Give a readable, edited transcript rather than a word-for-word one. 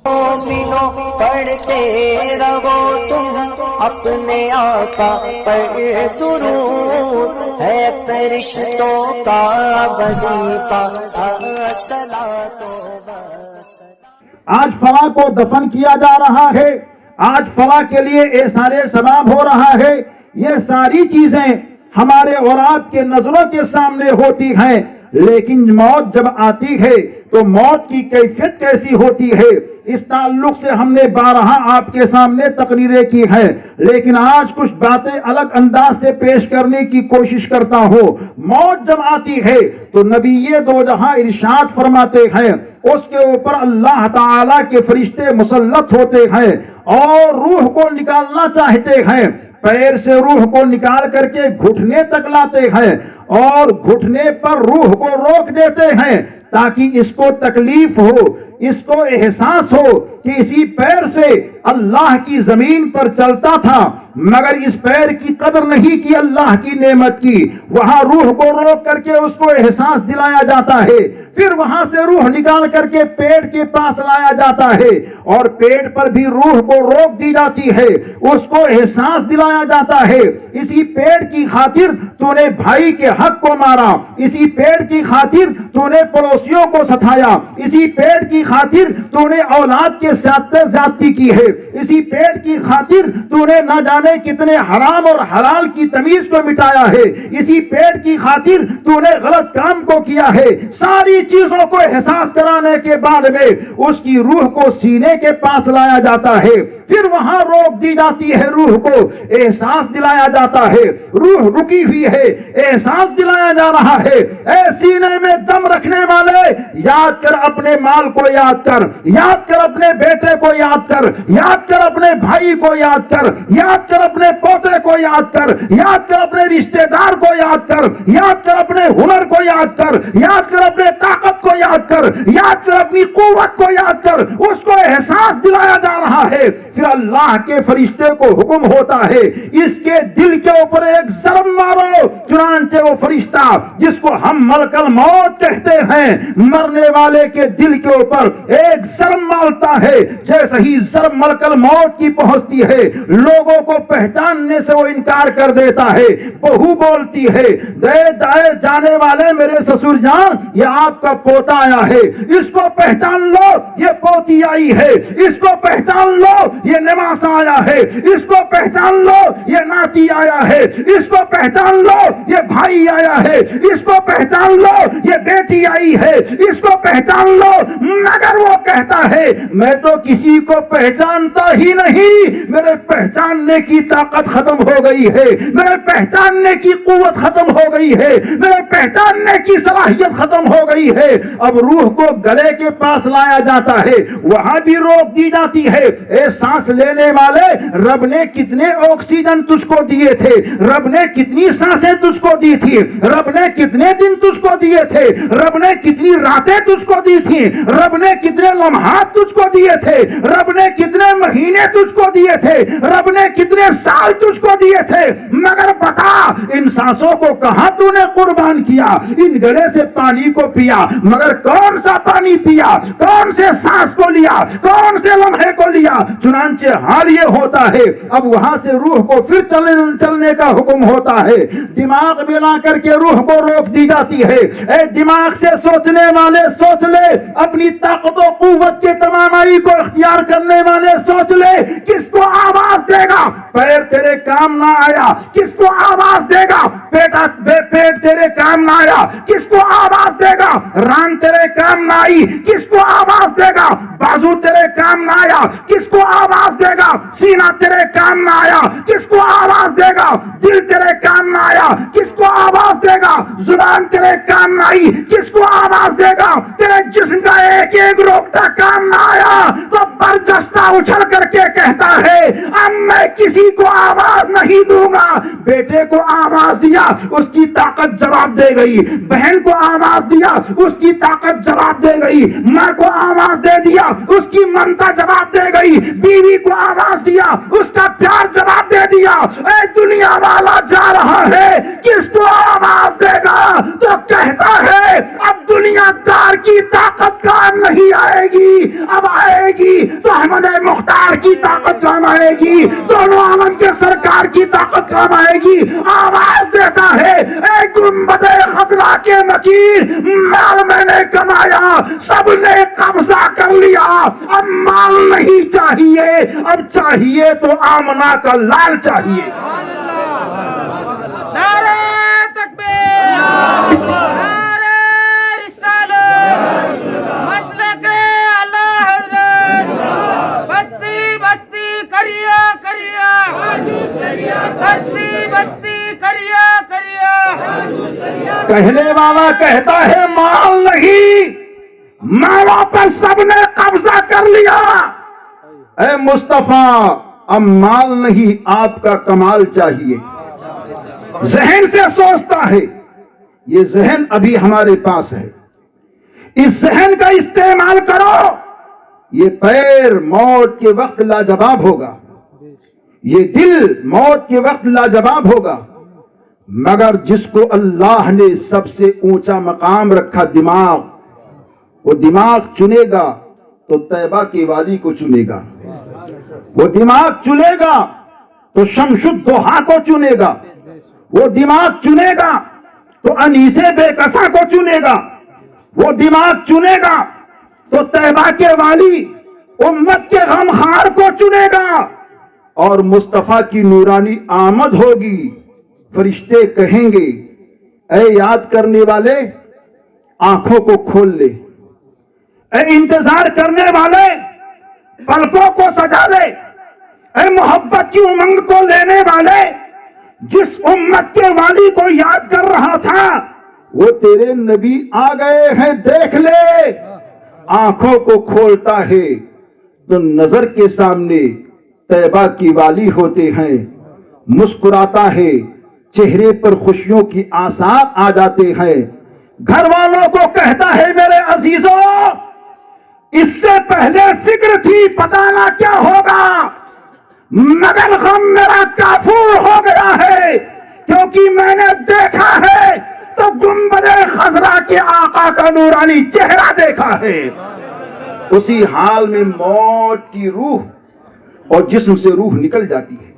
مومنوں پڑھتے رہو تم اپنے آقا پر درود، ہے فرشتوں کا وظیفہ الصلاۃ والسلام۔ آج فلاں کو دفن کیا جا رہا ہے، آج فلاں کے لیے احسان ثواب ہو رہا ہے، یہ ساری چیزیں ہمارے اور آپ کے نظروں کے سامنے ہوتی ہیں، لیکن موت جب آتی ہے تو موت کی کیفیت کیسی ہوتی ہے، اس تعلق سے ہم نے بارہا آپ کے سامنے تقریریں کی ہیں، لیکن آج کچھ باتیں الگ انداز سے پیش کرنے کی کوشش کرتا ہوں۔ موت جب آتی ہے تو نبی دو جہاں ارشاد فرماتے ہیں، اس کے اوپر اللہ تعالی کے فرشتے مسلط ہوتے ہیں اور روح کو نکالنا چاہتے ہیں، پیر سے روح کو نکال کر کے گھٹنے تک لاتے ہیں اور گھٹنے پر روح کو روک دیتے ہیں تاکہ اس کو تکلیف ہو، اس کو احساس ہو کہ اسی پیر سے اللہ کی زمین پر چلتا تھا مگر اس پیر کی قدر نہیں کی اللہ کی نعمت کی۔ وہاں روح کو روک کر کے اس کو احساس دلایا جاتا ہے، پھر وہاں سے روح نکال کر کے پیٹ کے پاس لایا جاتا ہے اور پیٹ پر بھی روح کو روک دی جاتی ہے، اس کو احساس دلایا جاتا ہے اسی پیٹ کی خاطر تو نے بھائی کے حق کو مارا، اسی پیٹ کی خاطر تو نے پڑوسیوں کو ستایا، اسی پیٹ کی خاطر تو نے اولاد کے ساتھ زیادتی کی ہے، اسی پیٹ کی خاطر تو نے نہ جانے کتنے حرام اور حلال کی تمیز کو مٹایا ہے، اسی پیٹ کی خاطر تو نے غلط کام کو کیا ہے۔ ساری چیزوں کو احساس کرانے کے بعد میں اس کی روح کو سینے کے پاس لایا جاتا ہے، پھر وہاں روک دی جاتی ہے، روح کو احساس دلایا جاتا ہے، روح رکی ہوئی ہے، احساس دلایا جا رہا ہے، اے سینے میں دم رکھنے والے یاد کر اپنے مال کو، یاد کر، یاد کر اپنے بیٹے کو، یاد کر، یاد کر اپنے بھائی کو، یاد کر، یاد کر اپنے پوتے کو، یاد کر، یاد کر اپنے رشتہ دار کو، یاد کر، یاد کر اپنے ہنر کو، یاد کر، یاد کر اپنے طاقت کو، یاد کر، یاد کر اپنی قوت کو، یاد کر، اس کو احساس دلایا جا رہا ہے۔ پھر اللہ کے فرشتے کو حکم ہوتا ہے اس کے دل کے اوپر ایک ضرب مارو، چنانچہ وہ فرشتہ جس کو ہم ملک الموت کہتے ہیں مرنے والے کے دل کے اوپر ایک ضرب مارتا ہے، جیسے ہی ضرب ملک الموت کی پہنچتی ہے لوگوں کو پہچاننے سے وہ انکار کر دیتا ہے، بہو بولتی ہے دائے جانے والے میرے سسر جان یہ آپ کا پوتا آیا ہے، اس کو پہچان لو یہ پوتی آئی ہے، اس کو پہچان لو یہ نواسا آیا ہے، اس کو پہچان لو یہ ناتی آیا ہے، اس کو پہچان لو یہ بھائی آیا ہے، اس کو پہچان لو یہ بیٹی آئی ہے، اس کو پہچان لو، مگر وہ کہتا ہے میں تو کسی کو پہچانتا ہی نہیں، میرے پہچاننے کی طاقت ختم ہو گئی ہے، میرے پہچاننے کی قوت ختم ہو گئی ہے، میرے پہچاننے کی صلاحیت ختم ہو گئی ہے۔ اب روح کو گلے کے پاس لایا جاتا ہے، وہاں بھی روک دی جاتی ہے، اے سانس لینے والے رب نے کتنے آکسیجن تجھ کو دیے تھے، رب نے کتنی سانسیں تجھ کو دی تھی، رب نے کتنے دن تجھ کو دیے تھے، رب نے کتنی راتیں تجھ کو دی تھی، رب نے کتنے لمحات تجھ کو دیے تھے، رب نے کتنے مہینے تجھ کو دیے تھے، رب نے کتنے سال تجھ کو دیے تھے، مگر بتا ان سانسوں کو کہاں تو نے قربان کیا، ان گلے سے پانی کو پیا مگر کون سا پانی پیا، کون سے سانس کو لیا، کون سے لمحے کو لیا، چنانچہ حال یہ ہوتا ہے اب وہاں سے روح کو پھر چلنے کا حکم ہوتا ہے، دماغ میں لا کر کے روح کو روک دی جاتی ہے، اے دماغ سے سوچنے والے سوچ لے، اپنی طاقت و قوت کے تمامائی کو اختیار کرنے والے سوچ لے، کس کو آواز دے گا پیر تیرے کام نہ آیا، کس کو آواز دے گا پیٹ تیرے کام نہ آیا، کس کو آواز دے گا ران تیرے کام نہ آئی، کس کو آواز دے گا بازو تیرے کام نہ آیا، کس کو آواز دے گا سینہ تیرے کام نہ آیا، کس کو آواز دے گا دل تیرے کام نہ آیا، کس کو آواز دے گا زبان تیرے کام نہ آئی، کس کو آواز دے گا تیرے جسم کا ایک ایک روکٹا کام نہ آیا، تو برجستہ اچھل کر کے کہتا ہے اب میں کسی کو آواز نہیں دوں گا. بیٹے کو آواز دیا, اس کی طاقت جواب دے گئی. بہن کو آواز دیا, اس کی طاقت جواب دے گئی. ماں کو آواز دے دیا, اس کی ممتا جواب دے گئی. بیوی کو آواز دیا, اس کا پیار جواب دے دیا. اے دنیا والا جا رہا ہے, کس کو آواز دے گا؟ تو کہتا ہے اب دنیا دار کی طاقت کام نہیں آئے گی, اب آئے گی تو احمد مختار کی طاقت کام آئے گی, دونوں عالم کے سرکار کی طاقت کام آئے گی. آواز دیتا ہے اے گنبد خضرا کے مکین, مال میں نے کمایا, سب نے قبضہ کر لیا, اب مال نہیں چاہیے, اب چاہیے تو آمنہ کا لال چاہیے. نعرہ تکبیر, نعرہ رسالت, مسلک اعلی حضرت, بستی بستی کریا کریا, بستی بستی کریا کریا. کہنے والا کہتا ہے مال نہیں, مالوں پر سب نے قبضہ کر لیا. اے مصطفیٰ اب مال نہیں, آپ کا کمال چاہیے. ذہن سے سوچتا ہے, یہ ذہن ابھی ہمارے پاس ہے, اس ذہن کا استعمال کرو. یہ پیر موت کے وقت لاجواب ہوگا, یہ دل موت کے وقت لاجواب ہوگا, مگر جس کو اللہ نے سب سے اونچا مقام رکھا دماغ, وہ دماغ چنے گا تو طیبہ کے والی کو چنے گا, وہ دماغ چنے گا تو شمس الضحیٰ کو چنے گا, وہ دماغ چنے گا تو انیس بے کسا کو چنے گا, وہ دماغ چنے گا تو طیبہ کے والی امت کے غمخوار کو چنے گا. اور مصطفیٰ کی نورانی آمد ہوگی, فرشتے کہیں گے اے یاد کرنے والے آنکھوں کو کھول لے, اے انتظار کرنے والے پلکوں کو سجا لے, اے محبت کی امنگ کو لینے والے جس امت کے والی کو یاد کر رہا تھا وہ تیرے نبی آ گئے ہیں, دیکھ لے. آنکھوں کو کھولتا ہے تو نظر کے سامنے طیبہ کی والی ہوتے ہیں, مسکراتا ہے, چہرے پر خوشیوں کی آثار آ جاتے ہیں. گھر والوں کو کہتا ہے میرے عزیزوں اس سے پہلے فکر تھی پتہ نہ کیا ہوگا, مگر غم میرا کافور ہو گیا ہے, کیونکہ میں نے دیکھا ہے تو گنبد خضرا کے آقا کا نورانی چہرہ دیکھا ہے. اسی حال میں موت کی روح اور جسم سے روح نکل جاتی ہے.